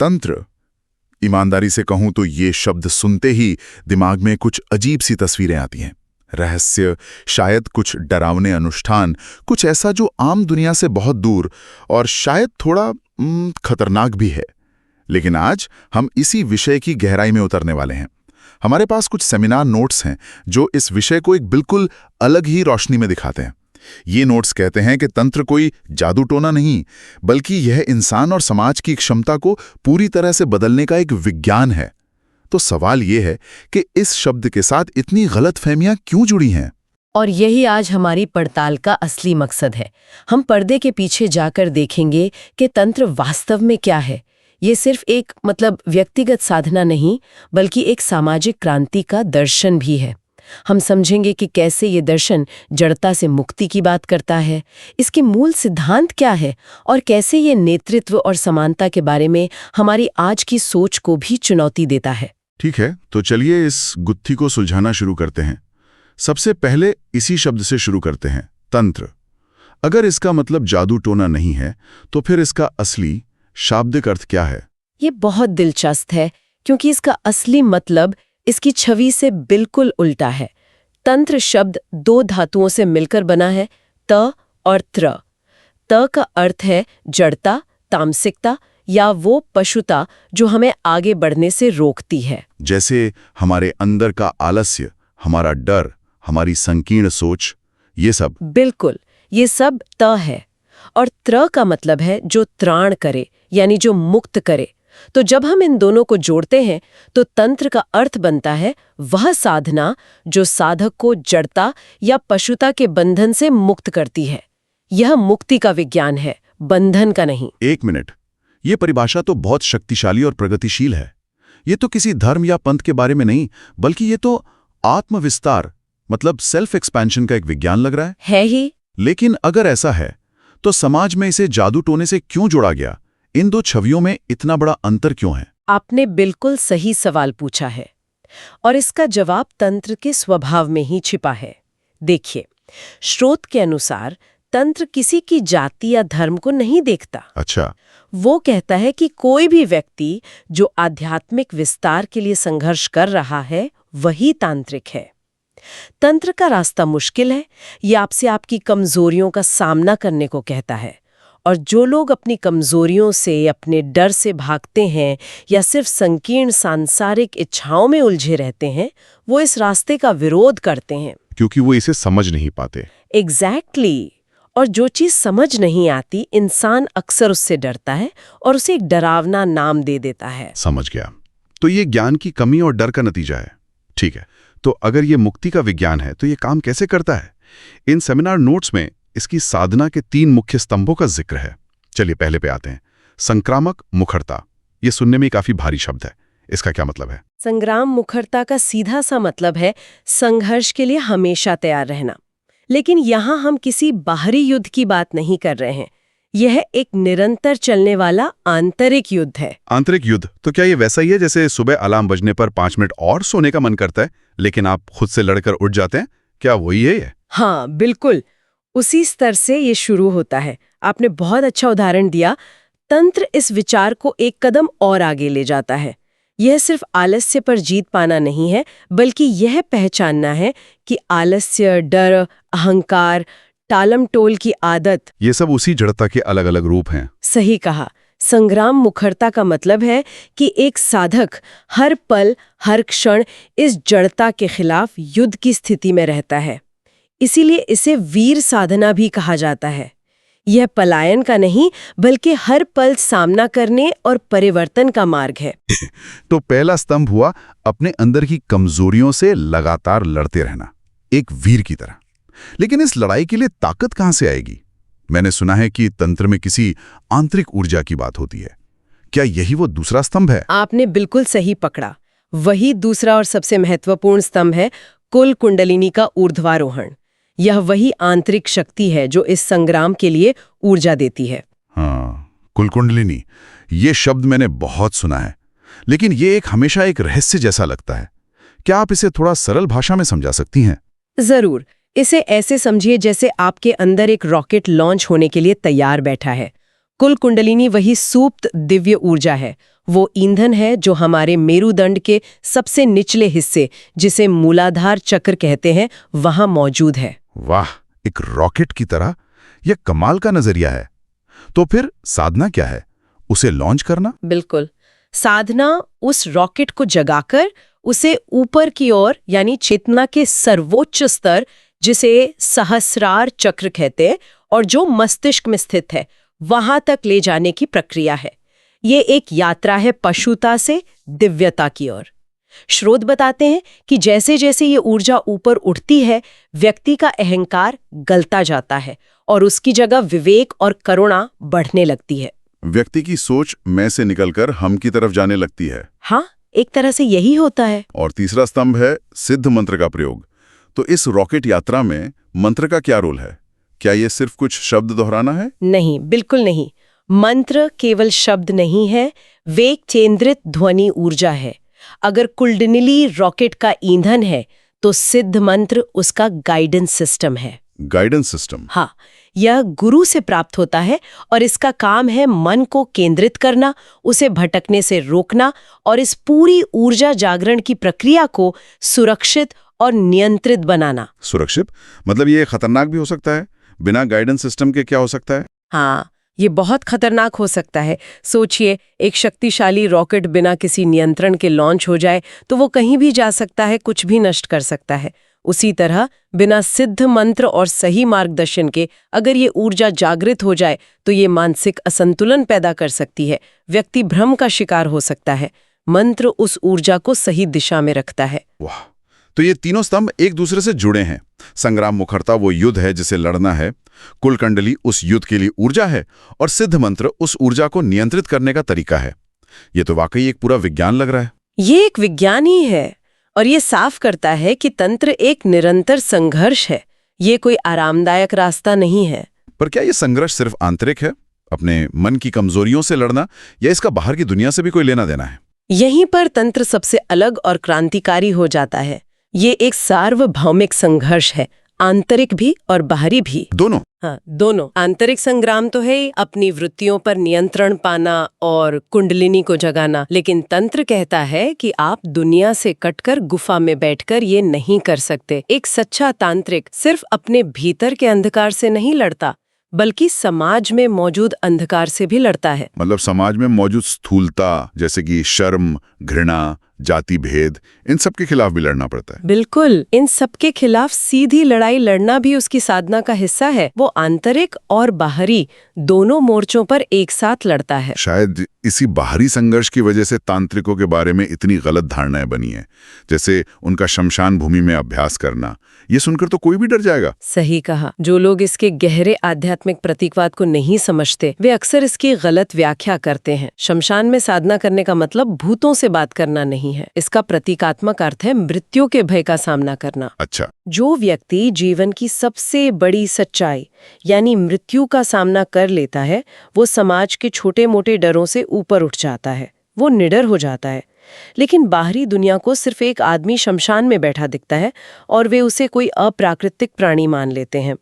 तंत्र, ईमानदारी से कहूं तो ये शब्द सुनते ही दिमाग में कुछ अजीब सी तस्वीरें आती हैं। रहस्य, शायद कुछ डरावने अनुष्ठान, कुछ ऐसा जो आम दुनिया से बहुत दूर और शायद थोड़ा खतरनाक भी है। लेकिन आज हम इसी विषय की गहराई में उतरने वाले हैं। हमारे पास कुछ सेमिनार नोट्स हैं जो इस विषय को एक बिल्कुल अलग ही रोशनी में दिखाते हैं। ये नोट्स कहते हैं कि तंत्र कोई जादू टोना नहीं, बल्कि यह इंसान और समाज की क्षमता को पूरी तरह से बदलने का एक विज्ञान है। तो सवाल ये है कि इस शब्द के साथ इतनी गलतफहमियां क्यों जुड़ी हैं? और यही आज हमारी पड़ताल का असली मकसद है। हम पर्दे के पीछे जाकर देखेंगे कि तंत्र वास्तव में क्या है। ये सिर्फ एक व्यक्तिगत साधना नहीं, बल्कि एक सामाजिक क्रांति का दर्शन भी है। हम समझेंगे कि कैसे ये दर्शन जड़ता से मुक्ति की बात करता है, इसके मूल सिद्धांत क्या है और कैसे ये नेतृत्व और समानता के बारे में हमारी आज की सोच को भी चुनौती देता है। ठीक है, तो चलिए इस गुत्थी को सुलझाना शुरू करते हैं। सबसे पहले इसी शब्द से शुरू करते हैं, तंत्र। अगर इसका मतलब जादू टोना नहीं है, तो फिर इसका असली शाब्दिक अर्थ क्या है? ये बहुत दिलचस्प है, क्योंकि इसका असली मतलब इसकी छवि से बिल्कुल उल्टा है। तंत्र शब्द दो धातुओं से मिलकर बना है, त और त्र। त का अर्थ है जड़ता, तामसिकता या वो पशुता जो हमें आगे बढ़ने से रोकती है। जैसे हमारे अंदर का आलस्य, हमारा डर, हमारी संकीर्ण सोच, ये सब। बिल्कुल, ये सब त है। और त्र का मतलब है जो त्राण करे, यानी जो मुक्त करे। तो जब हम इन दोनों को जोड़ते हैं तो तंत्र का अर्थ बनता है वह साधना जो साधक को जड़ता या पशुता के बंधन से मुक्त करती है। यह मुक्ति का विज्ञान है, बंधन का नहीं। एक मिनट, ये परिभाषा तो बहुत शक्तिशाली और प्रगतिशील है। ये तो किसी धर्म या पंथ के बारे में नहीं, बल्कि ये तो आत्मविस्तार सेल्फ एक्सपेंशन का एक विज्ञान लग रहा है ही। लेकिन अगर ऐसा है तो समाज में इसे जादू टोने से क्यों जोड़ा गया? इन दो छवियों में इतना बड़ा अंतर क्यों है? आपने बिल्कुल सही सवाल पूछा है और इसका जवाब तंत्र के स्वभाव में ही छिपा है। देखिए, स्रोत के अनुसार तंत्र किसी की जाति या धर्म को नहीं देखता। अच्छा। वो कहता है कि कोई भी व्यक्ति जो आध्यात्मिक विस्तार के लिए संघर्ष कर रहा है वही तांत्रिक है। तंत्र का रास्ता मुश्किल है, ये आपसे आपकी कमजोरियों का सामना करने को कहता है। और जो लोग अपनी कमजोरियों से, अपने डर से भागते हैं या सिर्फ संकीर्ण सांसारिक इच्छाओं में उलझे रहते हैं, वो इस रास्ते का विरोध करते हैं, क्योंकि वो इसे समझ नहीं पाते। एग्जैक्टली। और जो चीज समझ नहीं आती, इंसान अक्सर उससे डरता है और उसे एक डरावना नाम दे देता है। समझ गया। तो ये ज्ञान की कमी और डर का नतीजा है। ठीक है, तो अगर ये मुक्ति का विज्ञान है तो ये काम कैसे करता है? इन सेमिनार नोट्स में इसकी साधना के 3 मुख्य स्तंभों का जिक्र है। चलिए पहले पे आते हैं। संक्रामक मुखरता। ये सुनने में काफी भारी शब्द है, इसका क्या मतलब है? संग्राम मुखरता का सीधा सा मतलब है संघर्ष के लिए हमेशा तैयार रहना। लेकिन यहाँ हम किसी बाहरी युद्ध की बात नहीं कर रहे हैं। यह एक निरंतर चलने वाला आंतरिक युद्ध है। आंतरिक युद्ध? तो क्या ये वैसा ही है जैसे सुबह अलार्म बजने पर 5 मिनट और सोने का मन करता है, लेकिन आप खुद से लड़कर उठ जाते हैं? क्या वही है ये? हाँ, बिल्कुल उसी स्तर से ये शुरू होता है। आपने बहुत अच्छा उदाहरण दिया। तंत्र इस विचार को एक कदम और आगे ले जाता है। यह सिर्फ आलस्य पर जीत पाना नहीं है, बल्कि यह पहचानना है कि आलस्य, डर, अहंकार, टालमटोल की आदत, ये सब उसी जड़ता के अलग अलग रूप हैं। सही कहा। संग्राम मुखरता का मतलब है कि एक साधक हर पल, हर क्षण इस जड़ता के खिलाफ युद्ध की स्थिति में रहता है। इसीलिए इसे वीर साधना भी कहा जाता है। यह पलायन का नहीं, बल्कि हर पल सामना करने और परिवर्तन का मार्ग है। तो पहला स्तंभ हुआ अपने अंदर की कमजोरियों से लगातार लड़ते रहना, एक वीर की तरह। लेकिन इस लड़ाई के लिए ताकत कहां से आएगी? मैंने सुना है कि तंत्र में किसी आंतरिक ऊर्जा की बात होती है। क्या यही वो दूसरा स्तंभ है? आपने बिल्कुल सही पकड़ा। वही दूसरा और सबसे महत्वपूर्ण स्तंभ है कुल कुंडलिनी का ऊर्ध्वारोहण। यह वही आंतरिक शक्ति है जो इस संग्राम के लिए ऊर्जा देती है। हाँ, कुल कुंडलिनी, ये शब्द मैंने बहुत सुना है, लेकिन ये हमेशा एक रहस्य जैसा लगता है। क्या आप इसे थोड़ा सरल भाषा में समझा सकती हैं? जरूर। इसे ऐसे समझिए जैसे आपके अंदर एक रॉकेट लॉन्च होने के लिए तैयार बैठा है। कुल कुंडलिनी वही सुप्त दिव्य ऊर्जा है, वो ईंधन है जो हमारे मेरुदंड के सबसे निचले हिस्से, जिसे मूलाधार चक्र कहते हैं, वहां मौजूद है। वाह, एक रॉकेट की तरह। यह कमाल का नजरिया है। तो फिर साधना क्या है? उसे लॉन्च करना? बिल्कुल। साधना उस रॉकेट को जगाकर उसे ऊपर की ओर, यानी चेतना के सर्वोच्च स्तर, जिसे सहस्रार चक्र कहते हैं और जो मस्तिष्क में स्थित है, वहां तक ले जाने की प्रक्रिया है। ये एक यात्रा है पशुता से दिव्यता की ओर। स्रोत बताते हैं कि जैसे जैसे ये ऊर्जा ऊपर उठती है, व्यक्ति का अहंकार गलता जाता है और उसकी जगह विवेक और करुणा बढ़ने लगती है। व्यक्ति की सोच मैं से निकलकर हम की तरफ जाने लगती है। हाँ, एक तरह से यही होता है। और तीसरा स्तंभ है सिद्ध मंत्र का प्रयोग। तो इस रॉकेट यात्रा में मंत्र का क्या रोल है? क्या ये सिर्फ कुछ शब्द दोहराना है? नहीं, बिल्कुल नहीं। मंत्र केवल शब्द नहीं है, वे एक केंद्रित ध्वनि ऊर्जा है। अगर कुंडलिनी रॉकेट का ईंधन है, तो सिद्ध मंत्र उसका गाइडेंस सिस्टम है। Guidance system? हाँ, यह गुरु से प्राप्त होता है और इसका काम है मन को केंद्रित करना, उसे भटकने से रोकना और इस पूरी ऊर्जा जागरण की प्रक्रिया को सुरक्षित और नियंत्रित बनाना। सुरक्षित मतलब ये खतरनाक भी हो सकता है? बिना गाइडेंस सिस्टम के क्या हो सकता है? हाँ, ये बहुत खतरनाक हो सकता है। सोचिए, एक शक्तिशाली रॉकेट बिना किसी नियंत्रण के लॉन्च हो जाए तो वो कहीं भी जा सकता है, कुछ भी नष्ट कर सकता है। उसी तरह बिना सिद्ध मंत्र और सही मार्गदर्शन के अगर ये ऊर्जा जागृत हो जाए तो ये मानसिक असंतुलन पैदा कर सकती है, व्यक्ति भ्रम का शिकार हो सकता है। मंत्र उस ऊर्जा को सही दिशा में रखता है। वाह, तो ये तीनों स्तंभ एक दूसरे से जुड़े हैं। संग्राम मुखरता वो युद्ध है जिसे लड़ना है, कुलकंडली उस युद्ध के लिए ऊर्जा है और सिद्ध मंत्र उस ऊर्जा को नियंत्रित करने का तरीका है। ये तो वाकई एक पूरा विज्ञान लग रहा है। ये एक विज्ञान ही है और ये साफ करता है कि तंत्र एक निरंतर संघर्ष है, ये कोई आरामदायक रास्ता नहीं है। पर क्या ये संघर्ष सिर्फ आंतरिक है, अपने मन की कमजोरियों से लड़ना, या इसका बाहर की दुनिया से भी कोई लेना देना है? यहीं पर तंत्र सबसे अलग और क्रांतिकारी हो जाता है। ये एक सार्वभौमिक संघर्ष है, आंतरिक भी और बाहरी भी। दोनों? हाँ, दोनों। आंतरिक संग्राम तो है अपनी वृत्तियों पर नियंत्रण पाना और कुंडलिनी को जगाना, लेकिन तंत्र कहता है कि आप दुनिया से कटकर गुफा में बैठकर ये नहीं कर सकते। एक सच्चा तांत्रिक सिर्फ अपने भीतर के अंधकार से नहीं लड़ता, बल्कि समाज में मौजूद अंधकार से भी लड़ता है। मतलब समाज में मौजूद स्थूलता, जैसे कि शर्म, घृणा, जाति भेद, इन सब के खिलाफ भी लड़ना पड़ता है। बिल्कुल, इन सब के खिलाफ सीधी लड़ाई लड़ना भी उसकी साधना का हिस्सा है। वो आंतरिक और बाहरी दोनों मोर्चों पर एक साथ लड़ता है। शायद इसी बाहरी संघर्ष की वजह से तांत्रिकों के बारे में इतनी गलत धारणाएं बनी हैं, जैसे उनका शमशान भूमि में अभ्यास करना। ये सुनकर तो कोई भी डर जाएगा। सही कहा। जो लोग इसके गहरे आध्यात्मिक प्रतीकवाद को नहीं समझते, वे अक्सर इसकी गलत व्याख्या करते हैं। शमशान में साधना करने का मतलब भूतों से बात करना नहीं है। इसका प्रतीकात्मक अर्थ है मृत्यु के भय का सामना करना। अच्छा। जो व्यक्ति जीवन की सबसे बड़ी सच्चाई यानी मृत्यु का सामना कर लेता है, वो समाज के छोटे मोटे डरों से ऊपर उठ जाता है, वो निडर हो जाता है। लेकिन बाहरी दुनिया को सिर्फ एक आदमी शमशान में बैठा दिखता है और वे उसे कोई अप्राकृतिक प्राणी मान लेते हैं।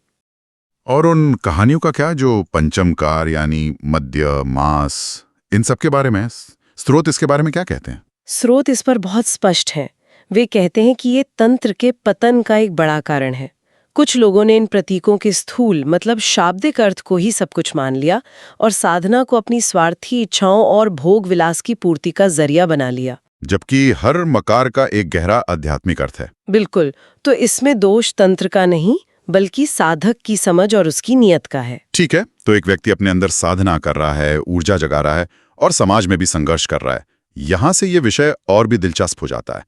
और उन कहानियों का क्या जो पंचमकार यानी मद्य, मांस, इन सब के बारे में स्रोत इसके बारे में क्या कहते हैं? स्रोत इस पर बहुत स्पष्ट हैं। वे कहते हैं कि ये तंत्र के पतन का एक बड़ा कारण है। कुछ लोगों ने इन प्रतीकों के स्थूल मतलब शाब्दिक अर्थ को ही सब कुछ मान लिया और साधना को अपनी स्वार्थी इच्छाओं और भोग विलास की पूर्ति का जरिया बना लिया, जबकि हर मकार का एक गहरा आध्यात्मिक अर्थ है। बिल्कुल। तो इसमें दोष तंत्र का नहीं, बल्कि साधक की समझ और उसकी नियत का है। ठीक है, तो एक व्यक्ति अपने अंदर साधना कर रहा है, ऊर्जा जगा रहा है और समाज में भी संघर्ष कर रहा है। यहां से ये विषय और भी दिलचस्प हो जाता है।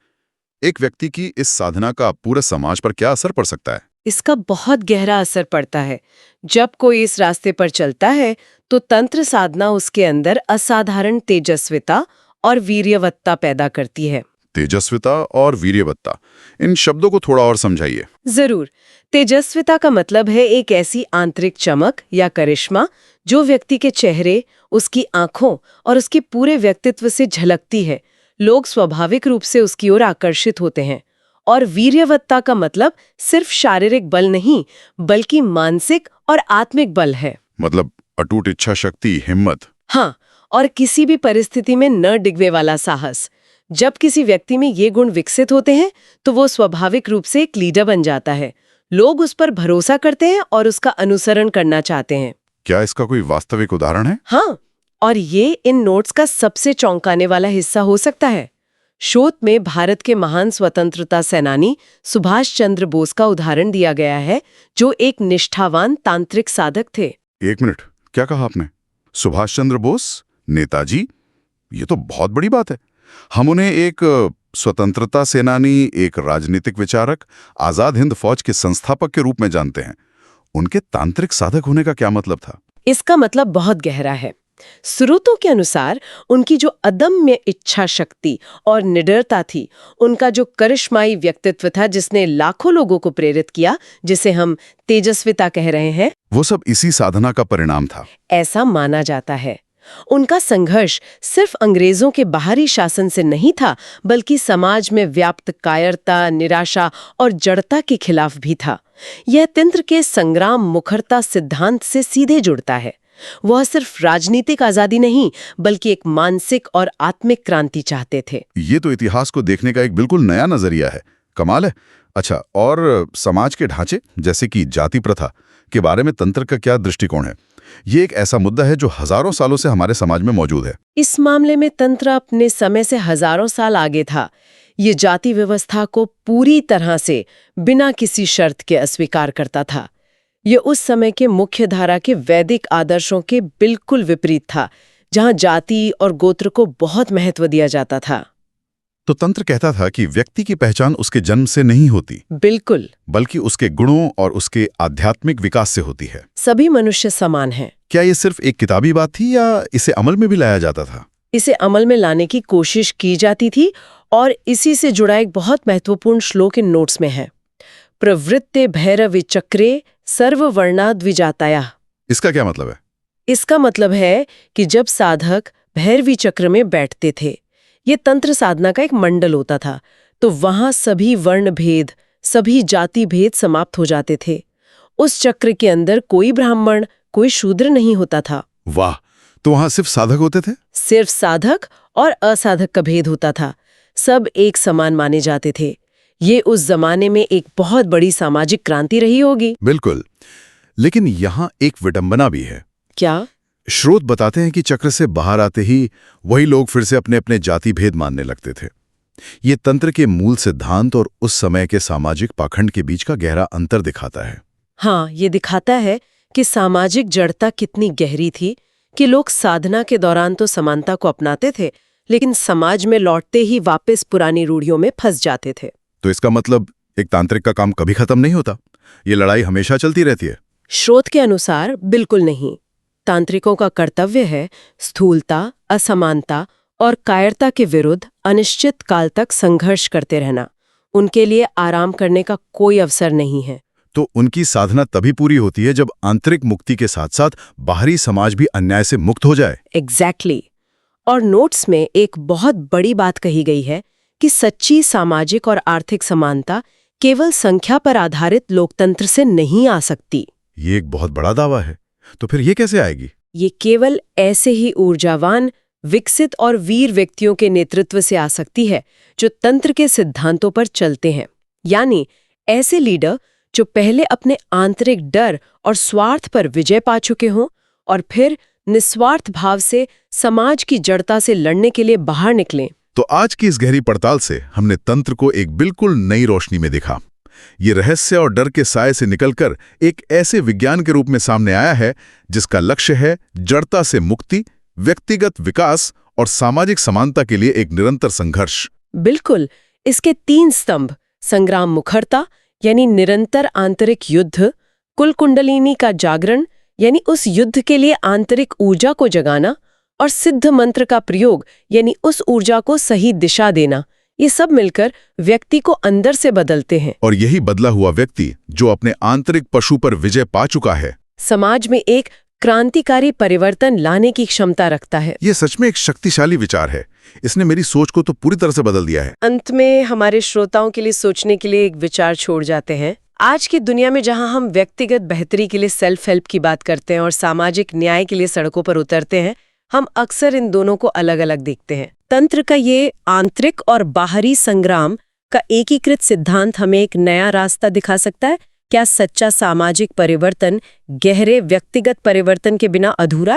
एक व्यक्ति की इस साधना का पूरे समाज पर क्या असर पड़ सकता है? इसका बहुत गहरा असर पड़ता है। जब कोई इस रास्ते पर चलता है तो तंत्र साधना उसके अंदर असाधारण तेजस्विता और वीर्यवत्ता पैदा करती है। तेजस्विता और वीर्यवत्ता, इन शब्दों को थोड़ा और समझाइए। जरूर। तेजस्विता का मतलब है एक ऐसी आंतरिक चमक या करिश्मा जो व्यक्ति के चेहरे, उसकी आंखों और उसके पूरे व्यक्तित्व से झलकती है। लोग स्वाभाविक रूप से उसकी ओर आकर्षित होते हैं। और वीर्यवत्ता का मतलब सिर्फ शारीरिक बल नहीं, बल्कि मानसिक और आत्मिक बल है। मतलब अटूट इच्छा शक्ति, हिम्मत। हाँ, और किसी भी परिस्थिति में न डिगने वाला साहस। जब किसी व्यक्ति में ये गुण विकसित होते हैं तो वो स्वाभाविक रूप से एक लीडर बन जाता है। लोग उस पर भरोसा करते हैं और उसका अनुसरण करना चाहते हैं। क्या इसका कोई वास्तविक उदाहरण है? हाँ, और ये इन नोट्स का सबसे चौंकाने वाला हिस्सा हो सकता है। शोध में भारत के महान स्वतंत्रता सेनानी सुभाष चंद्र बोस का उदाहरण दिया गया है, जो एक निष्ठावान तांत्रिक साधक थे। एक मिनट, क्या कहा आपने? सुभाष चंद्र बोस, नेताजी? ये तो बहुत बड़ी बात है। हम उन्हें एक स्वतंत्रता सेनानी, एक राजनीतिक विचारक, आजाद हिंद फौज के संस्थापक के रूप में जानते हैं। उनके तांत्रिक साधक होने का क्या मतलब था? इसका मतलब बहुत गहरा है। स्रोतों के अनुसार उनकी जो अदम्य इच्छा शक्ति और निडरता थी, उनका जो करिश्माई व्यक्तित्व था जिसने लाखों लोगों को प्रेरित किया, जिसे हम तेजस्विता कह रहे हैं, वो सब इसी साधना का परिणाम था। ऐसा माना जाता है। उनका संघर्ष सिर्फ अंग्रेजों के बाहरी शासन से नहीं था, बल्कि समाज में व्याप्त कायरता, निराशा और जड़ता के खिलाफ भी था। यह तंत्र के संग्राम मुखरता सिद्धांत से सीधे जुड़ता है। वह सिर्फ राजनीतिक आजादी नहीं, बल्कि एक मानसिक और आत्मिक क्रांति चाहते थे। ये तो इतिहास को देखने का एक बिल्कुल नया नजरिया है। कमाल है। अच्छा, और समाज के ढांचे जैसे कि जाति प्रथा के बारे में तंत्र का क्या दृष्टिकोण है? ये एक ऐसा मुद्दा है जो हजारों सालों से हमारे समाज में मौजूद है। इस मामले में तंत्र अपने समय से हजारों साल आगे था। ये जाति व्यवस्था को पूरी तरह से बिना किसी शर्त के अस्वीकार करता था। ये उस समय के मुख्य धारा के वैदिक आदर्शों के बिल्कुल विपरीत था, जहां जाति और गोत्र को बहुत महत्व दिया जाता था। तो तंत्र कहता था कि व्यक्ति की पहचान उसके जन्म से नहीं होती, बिल्कुल, बल्कि उसके गुणों और उसके आध्यात्मिक विकास से होती है। सभी मनुष्य समान हैं। क्या ये सिर्फ एक किताबी बात थी या इसे अमल में भी लाया जाता था? इसे अमल में लाने की कोशिश की जाती थी, और इसी से जुड़ा एक बहुत महत्वपूर्ण श्लोक इन नोट्स में है। प्रवृत्ते भैरवि चक्रे सर्ववर्णाद्विजाताया। इसका क्या मतलब है? इसका मतलब है कि जब साधक भैरवी चक्र में बैठते थे, ये तंत्र साधना का एक मंडल होता था, तो वहां सभी वर्ण भेद, सभी जाति भेद समाप्त हो जाते थे। उस चक्र के अंदर कोई ब्राह्मण, कोई शूद्र नहीं होता था। वाह, तो वहां सिर्फ साधक होते थे? सिर्फ साधक और असाधक का भेद होता था। सब एक समान माने जाते थे। ये उस जमाने में एक बहुत बड़ी सामाजिक क्रांति रही होगी। बिल्कुल, लेकिन यहाँ एक विडंबना भी है। क्या? स्रोत बताते हैं कि चक्र से बाहर आते ही वही लोग फिर से अपने अपने जाति भेद मानने लगते थे। ये तंत्र के मूल सिद्धांत और उस समय के सामाजिक पाखंड के बीच का गहरा अंतर दिखाता है। हाँ, ये दिखाता है कि सामाजिक जड़ता कितनी गहरी थी कि लोग साधना के दौरान तो समानता को अपनाते थे, लेकिन समाज में लौटते ही वापस पुरानी रूढ़ियों में फंस जाते थे। तो इसका मतलब एक तांत्रिक का काम कभी खत्म नहीं होता, ये लड़ाई हमेशा चलती रहती है? स्रोत के अनुसार बिल्कुल नहीं। तांत्रिकों का कर्तव्य है स्थूलता, असमानता और कायरता के विरुद्ध अनिश्चित काल तक संघर्ष करते रहना। उनके लिए आराम करने का कोई अवसर नहीं है। तो उनकी साधना तभी पूरी होती है जब आंतरिक मुक्ति के साथ साथ बाहरी समाज भी अन्याय से मुक्त हो जाए। एग्जैक्टली। और नोट्स में एक बहुत बड़ी बात कही गई है कि सच्ची सामाजिक और आर्थिक समानता केवल संख्या पर आधारित लोकतंत्र से नहीं आ सकती। ये एक बहुत बड़ा दावा है। तो फिर ये कैसे आएगी? ये केवल ऐसे ही ऊर्जावान, विकसित और वीर व्यक्तियों के नेतृत्व से आ सकती है जो तंत्र के सिद्धांतों पर चलते हैं। यानी ऐसे लीडर जो पहले अपने आंतरिक डर और स्वार्थ पर विजय पा चुके हों और फिर निस्वार्थ भाव से समाज की जड़ता से लड़ने के लिए बाहर निकलें। तो आज की इस गहरी पड़ताल से हमने तंत्र को एक बिल्कुल नई रोशनी में देखा। ये रहस्य और डर के साए से निकलकर एक ऐसे विज्ञान के रूप में सामने आया है जिसका लक्ष्य है जड़ता से मुक्ति, व्यक्तिगत विकास और सामाजिक समानता के लिए एक निरंतर संघर्ष। बिल्कुल। इसके 3 स्तंभ, संग्राम मुखरता यानी निरंतर आंतरिक युद्ध, कुल कुंडलिनी का जागरण यानी उस युद्ध के लिए आंतरिक ऊर्जा को जगाना, और सिद्ध मंत्र का प्रयोग यानी उस ऊर्जा को सही दिशा देना, ये सब मिलकर व्यक्ति को अंदर से बदलते हैं। और यही बदला हुआ व्यक्ति जो अपने आंतरिक पशु पर विजय पा चुका है, समाज में एक क्रांतिकारी परिवर्तन लाने की क्षमता रखता है। ये सच में एक शक्तिशाली विचार है। इसने मेरी सोच को तो पूरी तरह से बदल दिया है। अंत में हमारे श्रोताओं के लिए सोचने के लिए एक विचार छोड़ जाते हैं। आज की दुनिया में जहां हम व्यक्तिगत बेहतरी के लिए सेल्फ हेल्प की बात करते हैं और सामाजिक न्याय के लिए सड़कों पर उतरते हैं, हम अक्सर इन दोनों को अलग अलग देखते हैं। तंत्र का ये आंतरिक और बाहरी संग्राम का एकीकृत सिद्धांत हमें एक नया रास्ता दिखा सकता है। क्या सच्चा सामाजिक परिवर्तन गहरे व्यक्तिगत परिवर्तन के बिना अधूरा है?